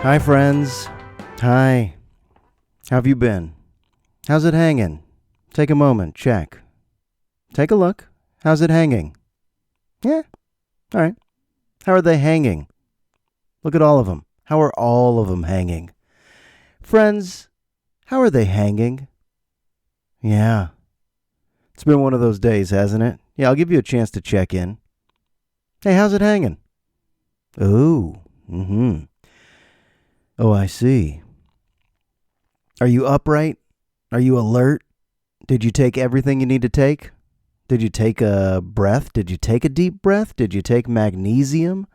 Hi, friends. Hi. How have you been? How's it hanging? Take a moment. Check. Take a look. How's it hanging? Yeah. All right. How are they hanging? Look at all of them. How are all of them hanging? Friends, how are they hanging? Yeah. It's been one of those days, hasn't it? Yeah, I'll give you a chance to check in. Hey, how's it hanging? Ooh. Mm-hmm. Oh, I see. Are you upright? Are you alert? Did you take everything you need to take? Did you take a breath? Did you take a deep breath? Did you take magnesium,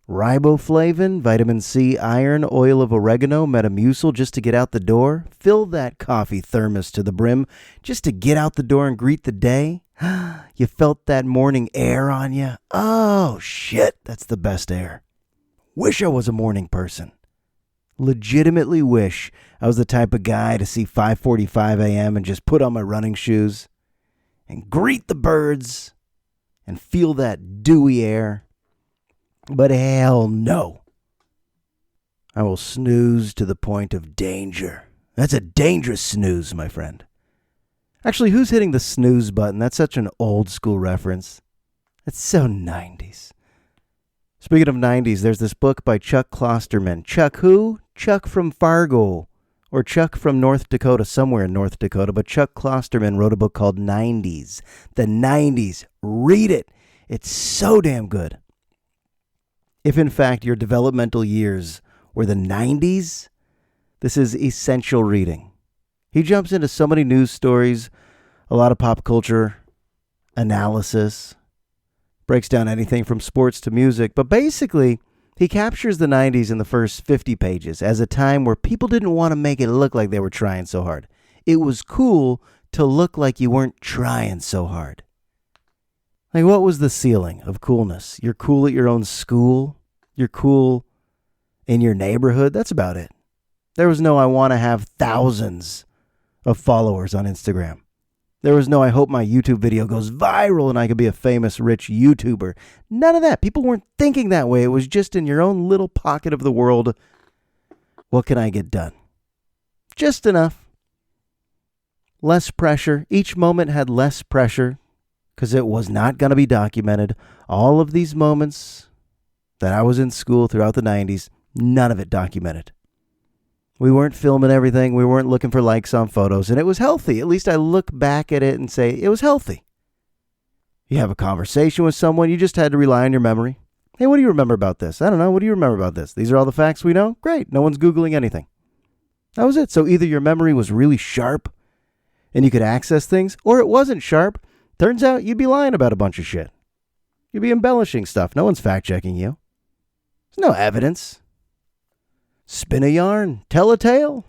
riboflavin, vitamin C, iron, oil of oregano, Metamucil just to get out the door? Fill that coffee thermos to the brim just to get out the door and greet the day? You felt that morning air on you? Oh, shit, that's the best air. Wish I was a morning person. Legitimately wish I was the type of guy to see 5:45 a.m. and just put on my running shoes and greet the birds and feel that dewy air. But hell no. I will snooze to the point of danger. That's a dangerous snooze, my friend. Actually, who's hitting the snooze button? That's such an old school reference. It's so 90s. Speaking of 90s, there's this book by Chuck Klosterman. Chuck who? Chuck from Fargo. Or Chuck from North Dakota, somewhere in North Dakota. But Chuck Klosterman wrote a book called 90s. The 90s. Read it. It's so damn good. If in fact your developmental years were the 90s, this is essential reading. He jumps into so many news stories, a lot of pop culture analysis, breaks down anything from sports to music, but basically he captures the 90s in the first 50 pages as a time where people didn't want to make it look like they were trying so hard. It was cool to look like you weren't trying so hard. Like, what was the ceiling of coolness? You're cool at your own school. You're cool in your neighborhood. That's about it. There was no I want to have thousands of followers on Instagram. There was no I hope my YouTube video goes viral and I could be a famous rich YouTuber. None of that. People weren't thinking that way. It was just in your own little pocket of the world. What can I get done? Just enough. Less pressure. Each moment had less pressure because it was not going to be documented. All of these moments that I was in school throughout the 90s, none of it documented. We weren't filming everything. We weren't looking for likes on photos. And it was healthy. At least I look back at it and say it was healthy. You have a conversation with someone. You just had to rely on your memory. Hey, what do you remember about this? I don't know. What do you remember about this? These are all the facts we know? Great. No one's Googling anything. That was it. So either your memory was really sharp and you could access things, or it wasn't sharp. Turns out you'd be lying about a bunch of shit. You'd be embellishing stuff. No one's fact-checking you. There's no evidence. Spin a yarn. Tell a tale.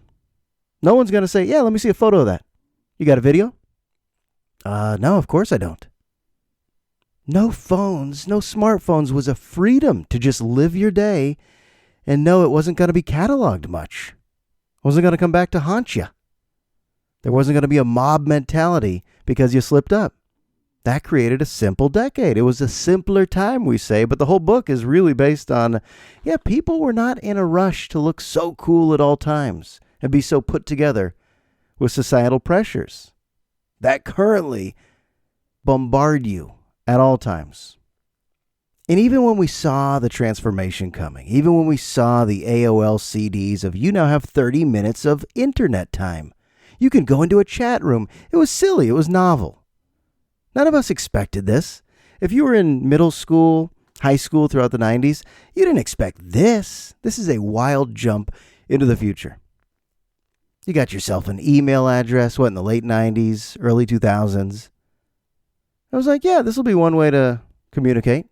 No one's going to say, yeah, let me see a photo of that. You got a video? No, of course I don't. No phones, no smartphones was a freedom to just live your day and know it wasn't going to be cataloged much. It wasn't going to come back to haunt you. There wasn't going to be a mob mentality because you slipped up. That created a simple decade. It was a simpler time, we say, but the whole book is really based on, people were not in a rush to look so cool at all times and be so put together with societal pressures that currently bombard you at all times. And even when we saw the transformation coming, even when we saw the AOL CDs of you now have 30 minutes of internet time, you can go into a chat room. It was silly. It was novel. None of us expected this. If you were in middle school, high school throughout the 90s, you didn't expect this. This is a wild jump into the future. You got yourself an email address, in the late 90s, early 2000s. I was like, this will be one way to communicate.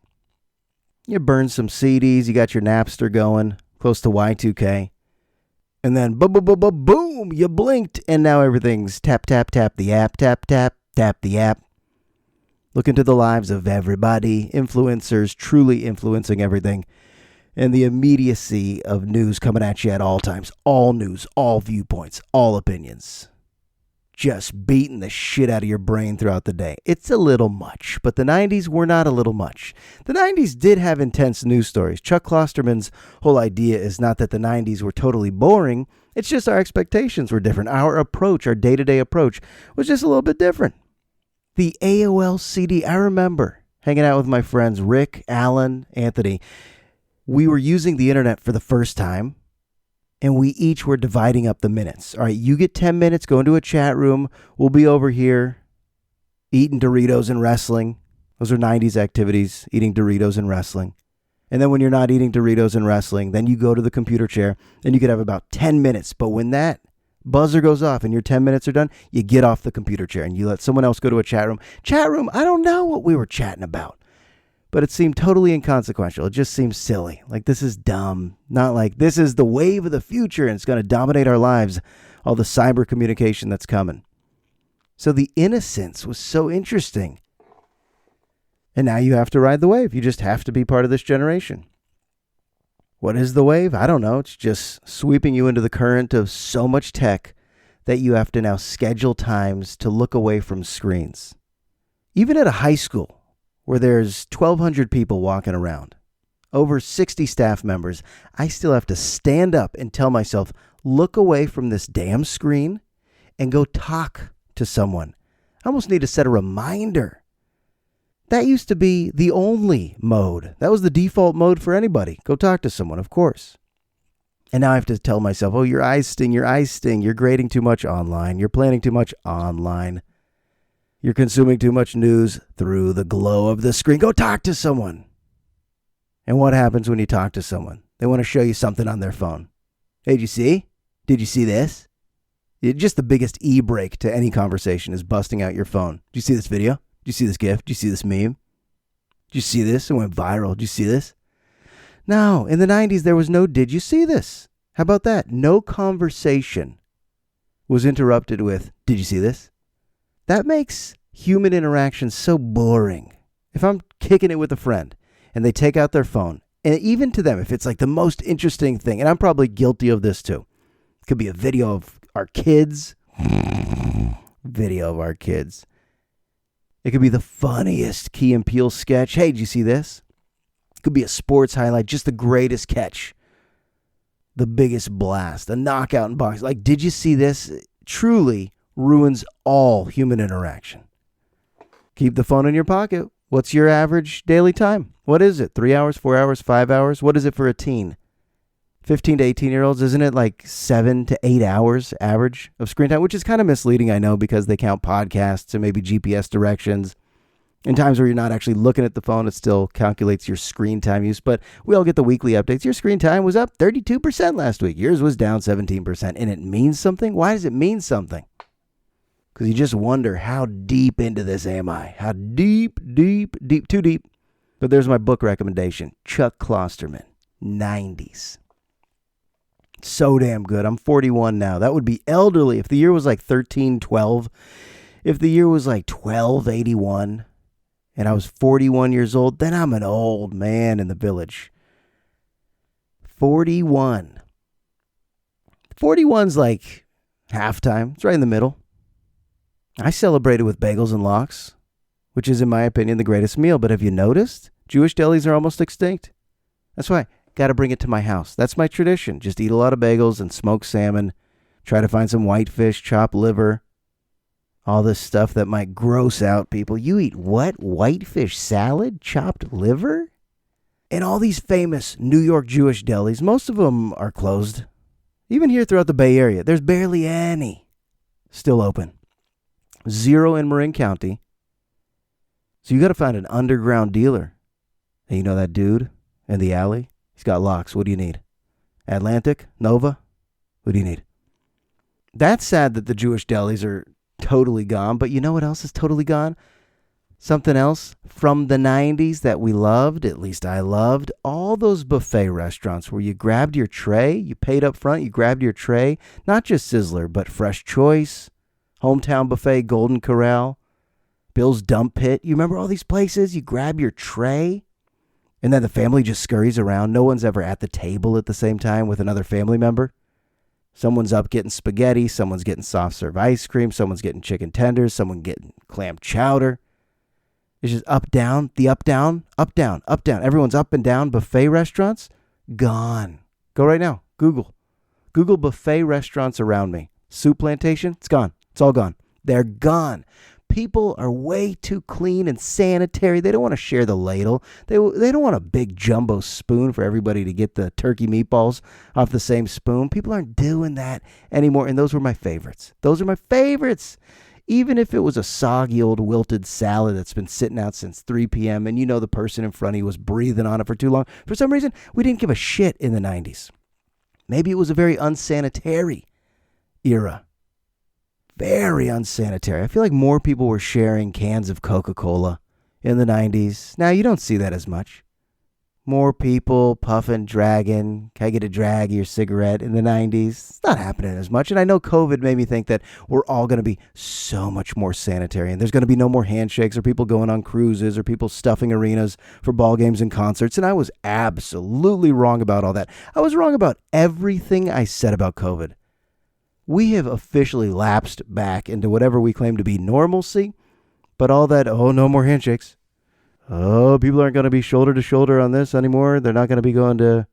You burned some CDs, you got your Napster going, close to Y2K. And then boom, you blinked, and now everything's tap, tap, tap the app, tap, tap, tap the app. Look into the lives of everybody, influencers truly influencing everything, and the immediacy of news coming at you at all times. All news, all viewpoints, all opinions. just beating the shit out of your brain throughout the day. It's a little much, but the 90s were not a little much. The 90s did have intense news stories. Chuck Klosterman's whole idea is not that the 90s were totally boring. It's just our expectations were different. Our approach, our day-to-day approach, was just a little bit different. The AOL CD, I remember hanging out with my friends Rick, Alan, Anthony. We were using the internet for the first time. And we each were dividing up the minutes. All right, you get 10 minutes, go into a chat room. We'll be over here eating Doritos and wrestling. Those are 90s activities, eating Doritos and wrestling. And then when you're not eating Doritos and wrestling, then you go to the computer chair. Then you could have about 10 minutes. But when that buzzer goes off and your 10 minutes are done, you get off the computer chair and you let someone else go to a chat room. Chat room, I don't know what we were chatting about. But it seemed totally inconsequential. It just seemed silly. Like, this is dumb. Not like this is the wave of the future and it's going to dominate our lives. All the cyber communication that's coming. So the innocence was so interesting. And now you have to ride the wave. You just have to be part of this generation. What is the wave? I don't know. It's just sweeping you into the current of so much tech that you have to now schedule times to look away from screens. Even at a high school, where there's 1,200 people walking around, over 60 staff members, I still have to stand up and tell myself, look away from this damn screen and go talk to someone. I almost need to set a reminder. That used to be the only mode. That was the default mode for anybody. Go talk to someone, of course. And now I have to tell myself, oh, your eyes sting, you're grading too much online, you're planning too much online. You're consuming too much news through the glow of the screen. Go talk to someone. And what happens when you talk to someone? They want to show you something on their phone. Hey, did you see? Did you see this? Just the biggest e-break to any conversation is busting out your phone. Did you see this video? Did you see this GIF? Did you see this meme? Did you see this? It went viral. Did you see this? No, in the 90s, there was no did you see this? How about that? No conversation was interrupted with, did you see this? That makes human interaction so boring. If I'm kicking it with a friend and they take out their phone, and even to them, if it's like the most interesting thing, and I'm probably guilty of this too. It could be a video of our kids. Video of our kids. It could be the funniest Key and Peele sketch. Hey, did you see this? It could be a sports highlight, just the greatest catch. The biggest blast, a knockout in boxing. Like, did you see this? Truly ruins all human interaction. Keep the phone in your pocket. What's your average daily time? What is it? 3 hours, 4 hours, 5 hours? What is it for a teen? 15 to 18-year-olds, isn't it like 7 to 8 hours average of screen time? Which is kind of misleading, I know, because they count podcasts and maybe GPS directions. In times where you're not actually looking at the phone, it still calculates your screen time use. But we all get the weekly updates. Your screen time was up 32% last week. Yours was down 17%. And it means something? Why does it mean something? Because you just wonder, how deep into this am I? How deep, too deep. But there's my book recommendation. Chuck Klosterman, 90s. So damn good. I'm 41 now. That would be elderly. If the year was like 1312, if the year was like 1281, and I was 41 years old, then I'm an old man in the village. 41. 41's like halftime. It's right in the middle. I celebrated with bagels and lox, which is, in my opinion, the greatest meal. But have you noticed? Jewish delis are almost extinct. That's why. Got to bring it to my house. That's my tradition. Just eat a lot of bagels and smoked salmon. Try to find some whitefish, chopped liver. All this stuff that might gross out people. You eat what? Whitefish salad? Chopped liver? And all these famous New York Jewish delis, most of them are closed. Even here throughout the Bay Area, there's barely any still open. 0 in Marin County. So you got to find an underground dealer. And you know that dude in the alley? He's got locks. What do you need? Atlantic? Nova? What do you need? That's sad that the Jewish delis are totally gone. But you know what else is totally gone? Something else from the 90s that we loved, at least I loved. All those buffet restaurants where you grabbed your tray, you paid up front, you grabbed your tray. Not just Sizzler, but Fresh Choice, Hometown Buffet, Golden Corral, Bill's Dump Pit. You remember all these places? You grab your tray, and then the family just scurries around. No one's ever at the table at the same time with another family member. Someone's up getting spaghetti. Someone's getting soft serve ice cream. Someone's getting chicken tenders. Someone getting clam chowder. It's just up, down, the up, down, up, down, up, down. Everyone's up and down. Buffet restaurants, gone. Go right now. Google buffet restaurants around me. Soup Plantation, it's gone. It's all gone. They're gone. People are way too clean and sanitary. They don't want to share the ladle. They don't want a big jumbo spoon for everybody to get the turkey meatballs off the same spoon. People aren't doing that anymore. And those were my favorites. Those are my favorites. Even if it was a soggy old wilted salad that's been sitting out since 3 p.m. and you know the person in front of you was breathing on it for too long. For some reason, we didn't give a shit in the 90s. Maybe it was a very unsanitary era. Very unsanitary. I feel like more people were sharing cans of Coca-Cola in the 90s. Now, you don't see that as much. More people puffing, dragging, can I get a drag of your cigarette in the 90s? It's not happening as much. And I know COVID made me think that we're all going to be so much more sanitary. And there's going to be no more handshakes or people going on cruises or people stuffing arenas for ball games and concerts. And I was absolutely wrong about all that. I was wrong about everything I said about COVID. We have officially lapsed back into whatever we claim to be normalcy. But all that, no more handshakes. Oh, people aren't going to be shoulder to shoulder on this anymore. They're not going to be going to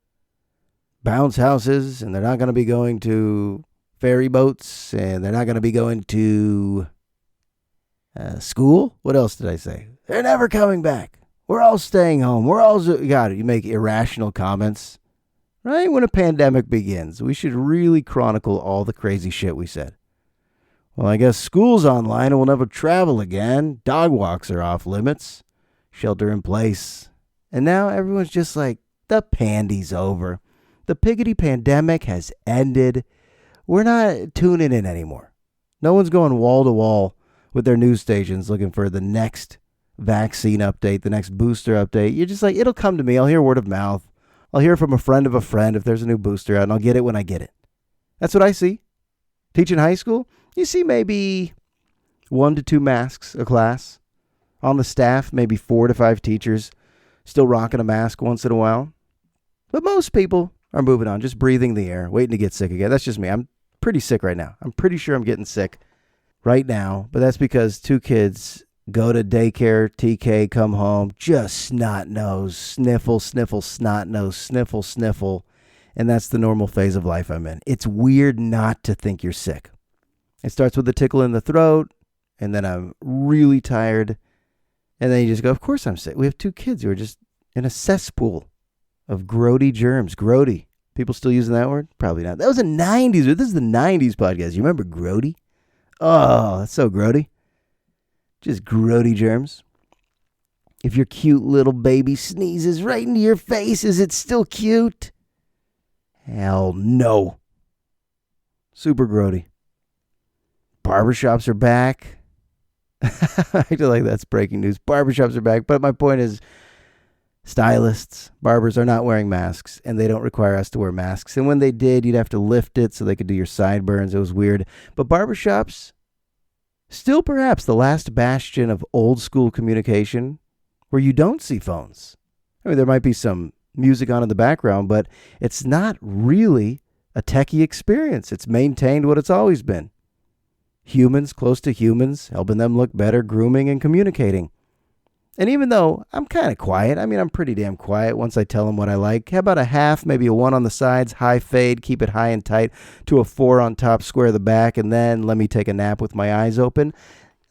bounce houses, and they're not going to be going to ferry boats, and they're not going to be going to school. What else did I say? They're never coming back. We're all staying home. We're all, God, you make irrational comments, right? When a pandemic begins, we should really chronicle all the crazy shit we said. Well, I guess school's online and we'll never travel again. Dog walks are off limits. Shelter in place. And now everyone's just like, the pandy's over. The piggity pandemic has ended. We're not tuning in anymore. No one's going wall to wall with their news stations looking for the next vaccine update, the next booster update. You're just like, it'll come to me. I'll hear word of mouth. I'll hear from a friend of a friend if there's a new booster out, and I'll get it when I get it. That's what I see. Teaching high school, you see maybe 1 to 2 masks a class. On the staff, maybe 4 to 5 teachers still rocking a mask once in a while. But most people are moving on, just breathing the air, waiting to get sick again. That's just me. I'm pretty sick right now. I'm pretty sure I'm getting sick right now. But that's because 2 kids go to daycare, TK, come home, just snot nose, sniffle, sniffle, snot nose, sniffle, sniffle. And that's the normal phase of life I'm in. It's weird not to think you're sick. It starts with a tickle in the throat, and then I'm really tired. And then you just go, of course I'm sick. We have 2 kids who are just in a cesspool of grody germs. Grody. People still using that word? Probably not. That was the 90s. This is the 90s podcast. You remember grody? Oh, that's so grody. Just grody germs. If your cute little baby sneezes right into your face, is it still cute? Hell no. Super grody. Barbershops are back. I feel like that's breaking news. Barbershops are back. But my point is, stylists, barbers are not wearing masks, and they don't require us to wear masks. And when they did, you'd have to lift it so they could do your sideburns. It was weird. But barbershops, still perhaps the last bastion of old school communication where you don't see phones. I mean, there might be some music on in the background, but it's not really a techie experience. It's maintained what it's always been. Humans close to humans, helping them look better, grooming and communicating. And even though I'm kind of quiet, I'm pretty damn quiet once I tell them what I like. How about a half, maybe a 1 on the sides, high fade, keep it high and tight, to a 4 on top, square the back, and then let me take a nap with my eyes open.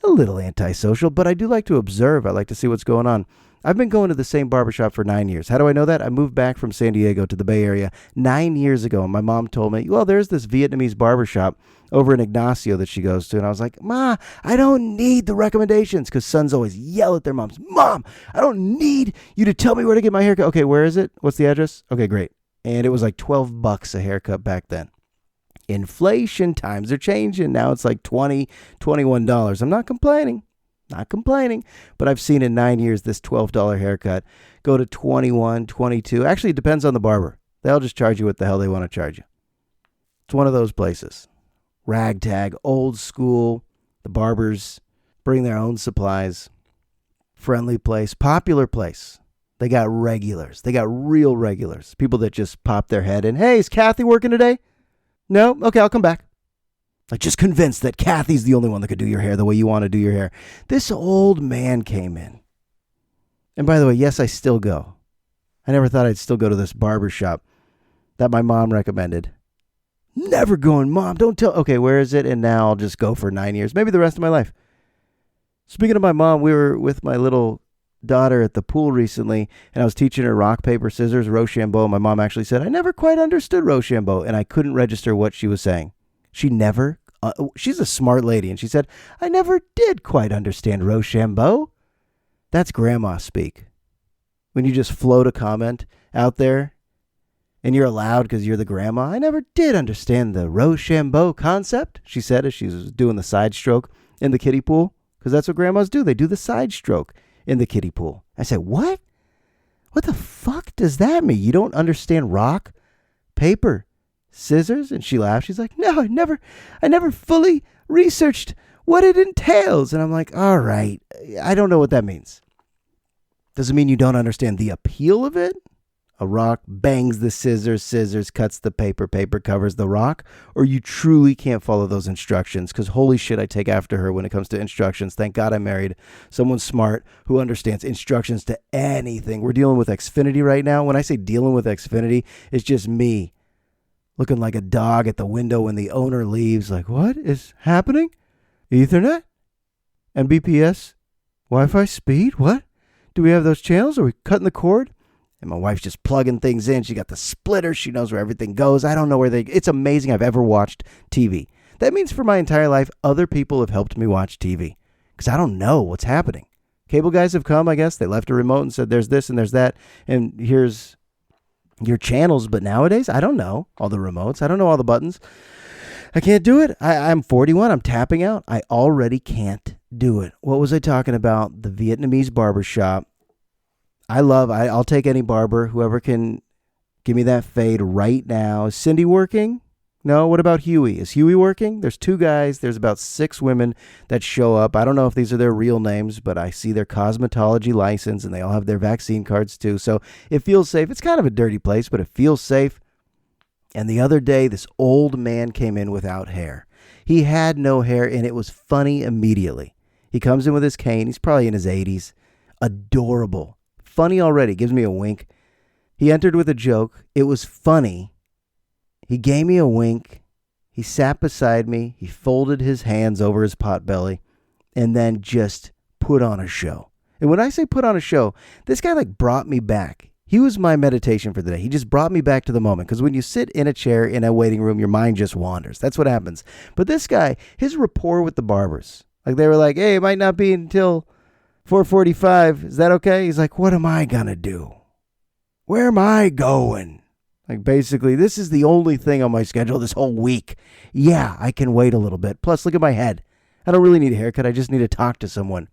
A little antisocial, but I do like to observe. I like to see what's going on. I've been going to the same barbershop for 9 years. How do I know that? I moved back from San Diego to the Bay Area 9 years ago, and my mom told me, well, there's this Vietnamese barbershop over in Ignacio that she goes to. And I was like, Ma, I don't need the recommendations, because sons always yell at their moms. Mom, I don't need you to tell me where to get my haircut. Okay, where is it? What's the address? Okay, great. And it was like $12 a haircut back then. Inflation, times are changing. Now it's like $20, $21. I'm not complaining. Not complaining, but I've seen in 9 years this $12 haircut go to $21, $22. Actually, it depends on the barber. They'll just charge you what the hell they want to charge you. It's one of those places. Ragtag, old school. The barbers bring their own supplies. Friendly place, popular place. They got regulars. They got real regulars. People that just pop their head in. Hey, is Kathy working today? No? Okay, I'll come back. Like, just convinced that Kathy's the only one that could do your hair the way you want to do your hair. This old man came in. And by the way, yes, I still go. I never thought I'd still go to this barber shop that my mom recommended. Never going, Mom, don't tell. Okay, where is it? And now I'll just go for 9 years, maybe the rest of my life. Speaking of my mom, we were with my little daughter at the pool recently, and I was teaching her rock, paper, scissors, Rochambeau. My mom actually said, I never quite understood Rochambeau, and I couldn't register what she was saying. She's a smart lady, and she said, I never did quite understand Rochambeau. That's grandma speak. When you just float a comment out there, and you're allowed because you're the grandma. I never did understand the Rochambeau concept, she said as she was doing the side stroke in the kiddie pool, because that's what grandmas do. They do the side stroke in the kiddie pool. I said, what? What the fuck does that mean? You don't understand rock, paper, scissors? And she laughed. She's like, no, I never fully researched what it entails. And I'm like, all right, I don't know what that means. Does it mean you don't understand the appeal of it? A rock bangs the scissors, scissors cuts the paper, paper covers the rock, or you truly can't follow those instructions, because holy shit, I take after her when it comes to instructions. Thank God I married someone smart who understands instructions to anything. We're dealing with Xfinity right now. When I say dealing with Xfinity, it's just me looking like a dog at the window when the owner leaves, like, what is happening? Ethernet? Mbps? Wi-Fi speed? What? Do we have those channels? Are we cutting the cord? And my wife's just plugging things in. She got the splitter. She knows where everything goes. I don't know where it's amazing I've ever watched TV. That means for my entire life, other people have helped me watch TV, because I don't know what's happening. Cable guys have come, I guess. They left a remote and said, there's this and there's that. And here's your channels. But nowadays, I don't know all the remotes. I don't know all the buttons. I can't do it. I'm 41. I'm tapping out. I already can't do it. What was I talking about? The Vietnamese barbershop. I'll take any barber, whoever can give me that fade right now. Is Cindy working? No? What about Huey? Is Huey working? There's 2 guys. There's about 6 women that show up. I don't know if these are their real names, but I see their cosmetology license, and they all have their vaccine cards too. So it feels safe. It's kind of a dirty place, but it feels safe. And the other day, this old man came in without hair. He had no hair, and it was funny immediately. He comes in with his cane. He's probably in his 80s. Adorable. Funny already. Gives me a wink. He entered with a joke. It was funny. He gave me a wink. He sat beside me. He folded his hands over his pot belly and then just put on a show. And when I say put on a show, this guy brought me back. He was my meditation for the day. He just brought me back to the moment. Because when you sit in a chair in a waiting room, your mind just wanders. That's what happens. But this guy, his rapport with the barbers, they were like, hey, it might not be until 4:45. Is that okay? He's like, what am I going to do? Where am I going? Basically, this is the only thing on my schedule this whole week. Yeah, I can wait a little bit. Plus, look at my head. I don't really need a haircut. I just need to talk to someone.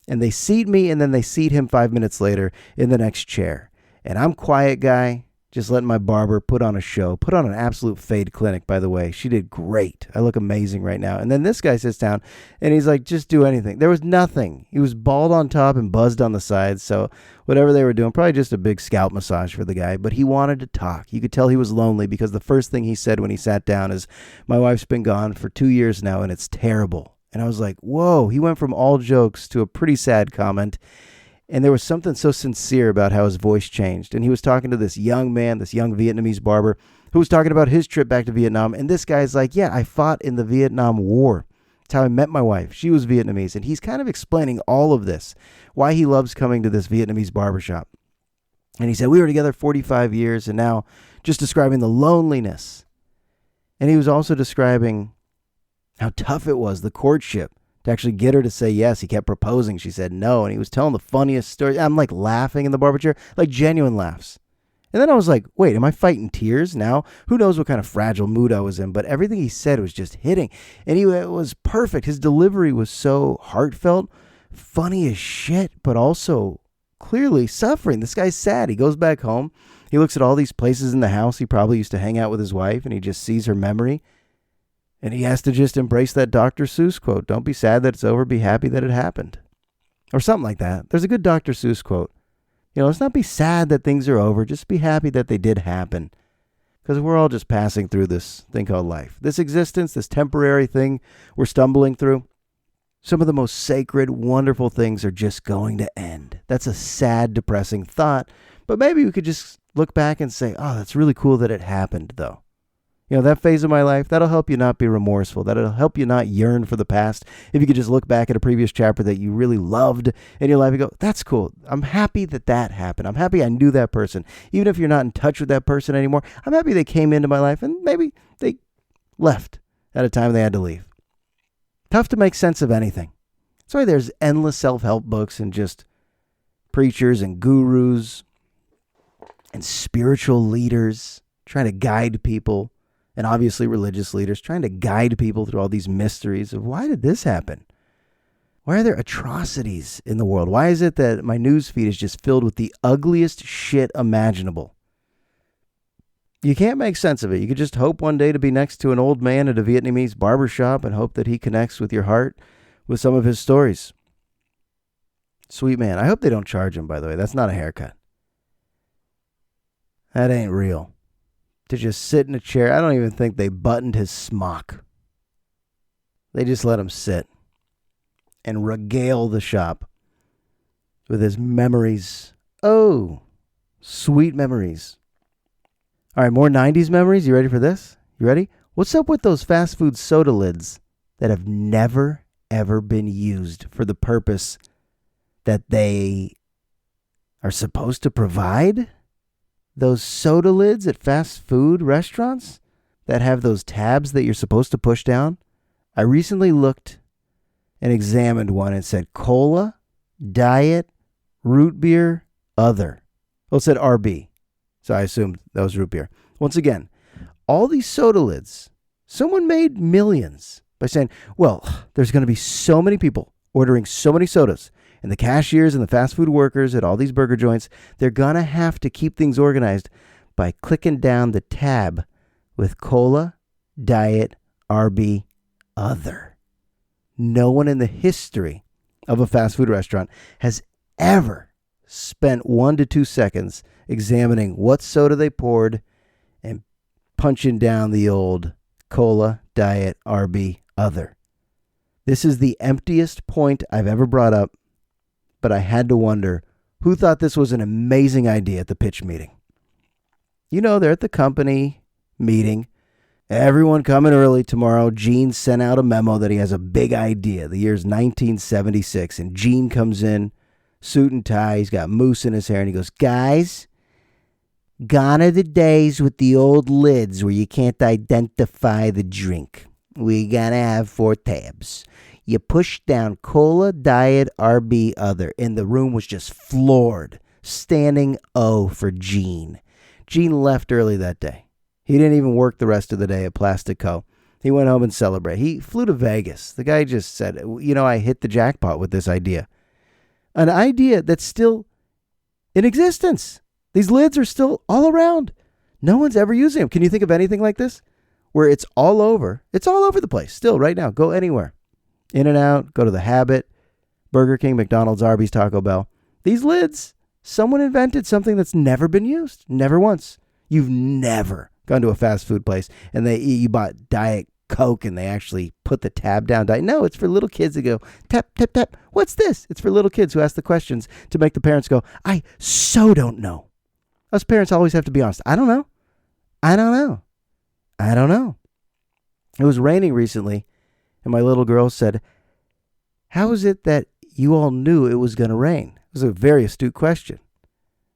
And they seat me, and then they seat him 5 minutes later in the next chair. And I'm quiet guy, just letting my barber put on a show. Put on an absolute fade clinic, by the way. She did great. I look amazing right now. And then this guy sits down, and he's like, just do anything. There was nothing. He was bald on top and buzzed on the sides. So whatever they were doing, probably just a big scalp massage for the guy. But he wanted to talk. You could tell he was lonely, because the first thing he said when he sat down is, my wife's been gone for 2 years now, and it's terrible. And I was like, whoa. He went from all jokes to a pretty sad comment. And there was something so sincere about how his voice changed. And he was talking to this young man, this young Vietnamese barber, who was talking about his trip back to Vietnam. And this guy's like, yeah, I fought in the Vietnam War. That's how I met my wife. She was Vietnamese. And he's kind of explaining all of this, why he loves coming to this Vietnamese barbershop. And he said, we were together 45 years, and now just describing the loneliness. And he was also describing how tough it was, the courtship. To actually get her to say yes. He kept proposing. She said no. And he was telling the funniest stories. I'm laughing in the barber chair, genuine laughs. And then I was like, wait, am I fighting tears now? Who knows what kind of fragile mood I was in, but everything he said was just hitting. And it was perfect. His delivery was so heartfelt, funny as shit, but also clearly suffering. This guy's sad. He goes back home. He looks at all these places in the house he probably used to hang out with his wife, and he just sees her memory. And he has to just embrace that Dr. Seuss quote. Don't be sad that it's over. Be happy that it happened. Or something like that. There's a good Dr. Seuss quote. Let's not be sad that things are over. Just be happy that they did happen. because we're all just passing through this thing called life. This existence, this temporary thing we're stumbling through. Some of the most sacred, wonderful things are just going to end. That's a sad, depressing thought, but maybe we could just look back and say, oh, that's really cool that it happened, though. You know, that phase of my life, that'll help you not be remorseful. That'll help you not yearn for the past. If you could just look back at a previous chapter that you really loved in your life and go, that's cool. I'm happy that that happened. I'm happy I knew that person. Even if you're not in touch with that person anymore, I'm happy they came into my life and maybe they left at a time they had to leave. Tough to make sense of anything. That's why there's endless self-help books and just preachers and gurus and spiritual leaders trying to guide people. And obviously religious leaders trying to guide people through all these mysteries of why did this happen? Why are there atrocities in the world? Why is it that my news feed is just filled with the ugliest shit imaginable? You can't make sense of it. You could just hope one day to be next to an old man at a Vietnamese barbershop and hope that he connects with your heart with some of his stories. Sweet man. I hope they don't charge him, by the way. That's not a haircut. That ain't real. To just sit in a chair. I don't even think they buttoned his smock. They just let him sit and regale the shop with his memories. Oh, sweet memories. All right, more 90s memories. You ready for this? You ready? What's up with those fast food soda lids that have never, ever been used for the purpose that they are supposed to provide? Those soda lids at fast food restaurants that have those tabs that you're supposed to push down. I recently looked and examined one and said cola, diet, root beer, other. Well, it said RB. So I assumed that was root beer. Once again, all these soda lids, someone made millions by saying, well, there's going to be so many people ordering so many sodas. And the cashiers and the fast food workers at all these burger joints, they're going to have to keep things organized by clicking down the tab with cola, diet, RB, other. No one in the history of a fast food restaurant has ever spent 1 to 2 seconds examining what soda they poured and punching down the old cola, diet, RB, other. This is the emptiest point I've ever brought up. But I had to wonder, who thought this was an amazing idea at the pitch meeting? You know, they're at the company meeting. Everyone coming early tomorrow. Gene sent out a memo that he has a big idea. The year's 1976. And Gene comes in, suit and tie. He's got mousse in his hair. And he goes, guys, gone are the days with the old lids where you can't identify the drink. We gotta have 4 tabs. You push down cola, diet, RB, other. And the room was just floored. Standing O for Gene. Gene left early that day. He didn't even work the rest of the day at Plastic Co. He went home and celebrated. He flew to Vegas. The guy just said, you know, I hit the jackpot with this idea. An idea that's still in existence. These lids are still all around. No one's ever using them. Can you think of anything like this? Where it's all over. It's all over the place. Still, right now. Go anywhere. In-N-Out, go to the Habit, Burger King, McDonald's, Arby's, Taco Bell. These lids, someone invented something that's never been used. Never once. You've never gone to a fast food place and you bought Diet Coke and they actually put the tab down. No, it's for little kids that go, tap, tap, tap. What's this? It's for little kids who ask the questions to make the parents go, I so don't know. Us parents always have to be honest. I don't know. I don't know. I don't know. It was raining recently. And my little girl said, how is it that you all knew it was going to rain? It was a very astute question.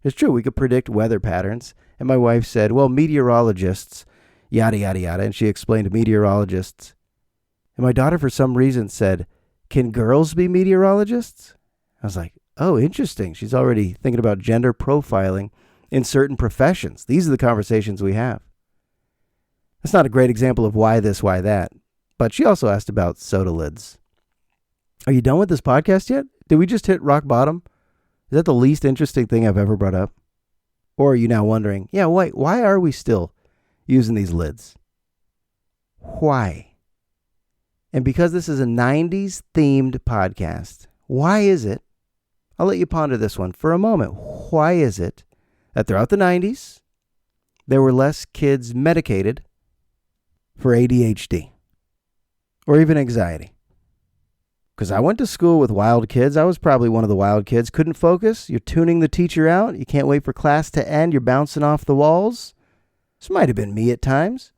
It's true, we could predict weather patterns. And my wife said, well, meteorologists, yada, yada, yada. And she explained meteorologists. And my daughter, for some reason, said, can girls be meteorologists? I was like, oh, interesting. She's already thinking about gender profiling in certain professions. These are the conversations we have. That's not a great example of why this, why that. But she also asked about soda lids. Are you done with this podcast yet? Did we just hit rock bottom? Is that the least interesting thing I've ever brought up? Or are you now wondering, yeah, why are we still using these lids? Why? And because this is a 90s themed podcast, why is it? I'll let you ponder this one for a moment. Why is it that throughout the 90s, there were less kids medicated for ADHD or even anxiety. Because I went to school with wild kids. I was probably one of the wild kids. Couldn't focus. You're tuning the teacher out. You can't wait for class to end. You're bouncing off the walls. This might have been me at times.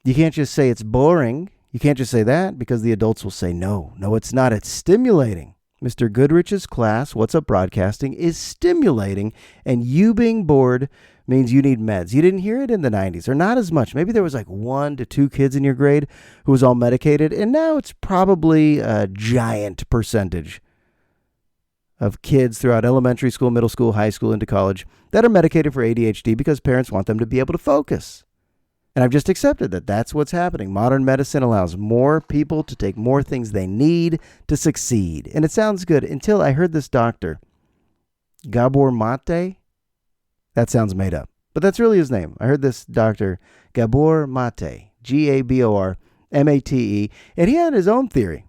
You can't just say it's boring. You can't just say that because the adults will say, no, it's not. It's stimulating. Mr. Goodrich's class, What's Up Broadcasting, is stimulating, and you being bored means you need meds. You didn't hear it in the 90s, or not as much. Maybe there was like 1 to 2 kids in your grade who was all medicated, and now it's probably a giant percentage of kids throughout elementary school, middle school, high school, into college that are medicated for ADHD because parents want them to be able to focus. And I've just accepted that that's what's happening. Modern medicine allows more people to take more things they need to succeed. And it sounds good until I heard this doctor, Gabor Mate. That sounds made up, but that's really his name. I heard this doctor, Gabor Mate, Gabor Mate, and he had his own theory.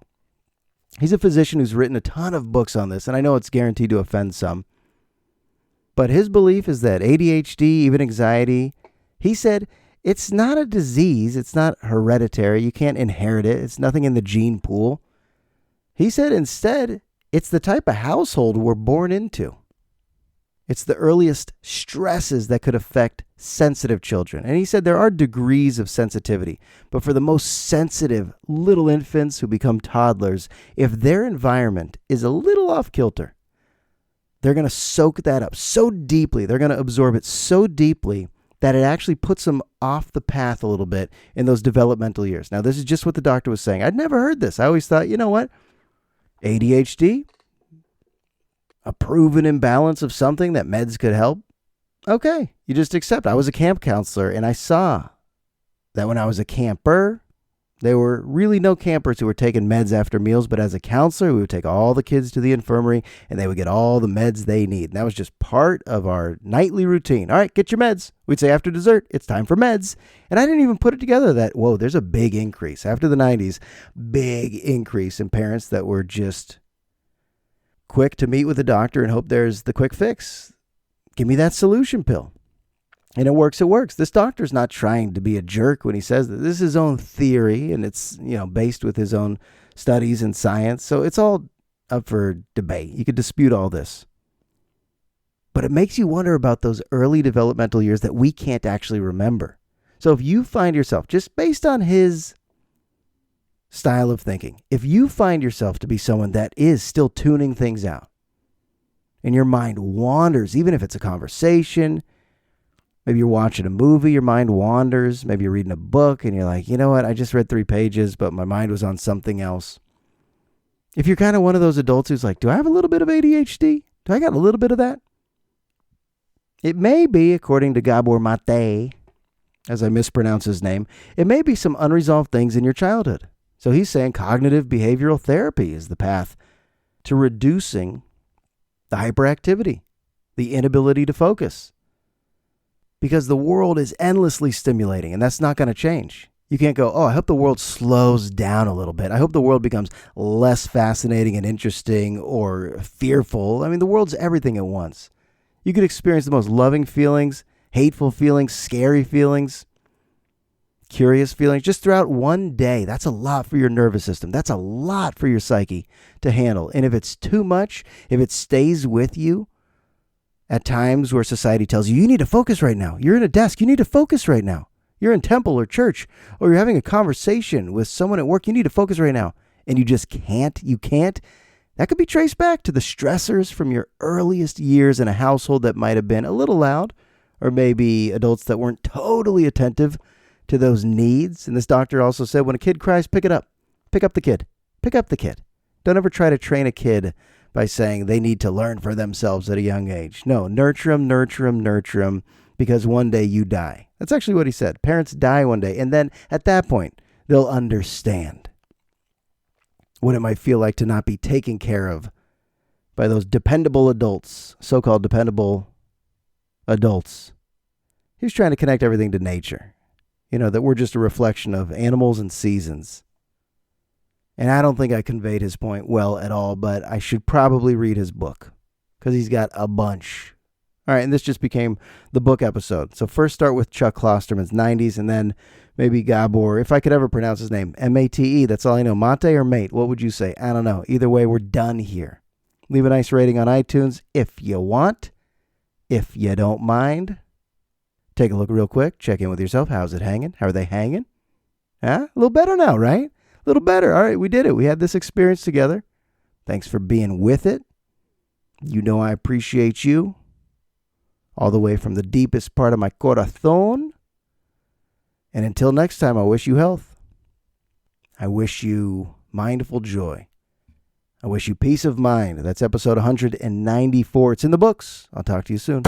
He's a physician who's written a ton of books on this, and I know it's guaranteed to offend some. But his belief is that ADHD, even anxiety, he said, it's not a disease. It's not hereditary. You can't inherit it. It's nothing in the gene pool. He said instead, it's the type of household we're born into. It's the earliest stresses that could affect sensitive children. And he said there are degrees of sensitivity, but for the most sensitive little infants who become toddlers, if their environment is a little off kilter, they're going to soak that up so deeply. They're going to absorb it so deeply that it actually puts them off the path a little bit in those developmental years. Now, this is just what the doctor was saying. I'd never heard this. I always thought, you know what? ADHD, a proven imbalance of something that meds could help. Okay, you just accept. I was a camp counselor, and I saw that when I was a camper, there were really no campers who were taking meds after meals, but as a counselor, we would take all the kids to the infirmary, and they would get all the meds they need. And that was just part of our nightly routine. All right, get your meds. We'd say after dessert, it's time for meds. And I didn't even put it together that, whoa, there's a big increase. After the 90s, big increase in parents that were just quick to meet with a doctor and hope there's the quick fix. Give me that solution pill. And it works. This doctor's not trying to be a jerk when he says that. This is his own theory, and it's, based with his own studies and science. So it's all up for debate. You could dispute all this. But it makes you wonder about those early developmental years that we can't actually remember. So if you find yourself, just based on his style of thinking, if you find yourself to be someone that is still tuning things out, and your mind wanders, even if it's a conversation, maybe you're watching a movie, your mind wanders. Maybe you're reading a book and you're like, you know what? I just read 3 pages, but my mind was on something else. If you're kind of one of those adults who's like, do I have a little bit of ADHD? Do I got a little bit of that? It may be, according to Gabor Mate, as I mispronounce his name, it may be some unresolved things in your childhood. So he's saying cognitive behavioral therapy is the path to reducing the hyperactivity, the inability to focus. Because the world is endlessly stimulating, and that's not going to change. You can't go, I hope the world slows down a little bit. I hope the world becomes less fascinating and interesting or fearful. I mean, the world's everything at once. You could experience the most loving feelings, hateful feelings, scary feelings, curious feelings just throughout one day. That's a lot for your nervous system. That's a lot for your psyche to handle. And if it's too much, if it stays with you, at times where society tells you, you need to focus right now. You're in a desk. You need to focus right now. You're in temple or church, or you're having a conversation with someone at work. You need to focus right now. And you just can't. You can't. That could be traced back to the stressors from your earliest years in a household that might have been a little loud, or maybe adults that weren't totally attentive to those needs. And this doctor also said, when a kid cries, pick it up. Pick up the kid. Pick up the kid. Don't ever try to train a kid by saying they need to learn for themselves at a young age. No, nurture them, because one day you die. That's actually what he said. Parents die one day, and then at that point, they'll understand what it might feel like to not be taken care of by those dependable adults, so-called dependable adults. He was trying to connect everything to nature. That we're just a reflection of animals and seasons. And I don't think I conveyed his point well at all, but I should probably read his book because he's got a bunch All right, and this just became the book episode. So first start with Chuck Klosterman's 90s, and then maybe Gabor, if I could ever pronounce his name, M-A-T-E, that's all I know. Mate or mate, what would you say? I don't know. Either way, we're done here. Leave a nice rating on iTunes if you want. If you don't mind, take a look real quick. Check in with yourself. How's it hanging? How are they hanging? Huh? A little better now, right? A little better. All right, we did it. We had this experience together. Thanks for being with it. You know I appreciate you. All the way from the deepest part of my corazón. And until next time, I wish you health. I wish you mindful joy. I wish you peace of mind. That's episode 194. It's in the books. I'll talk to you soon.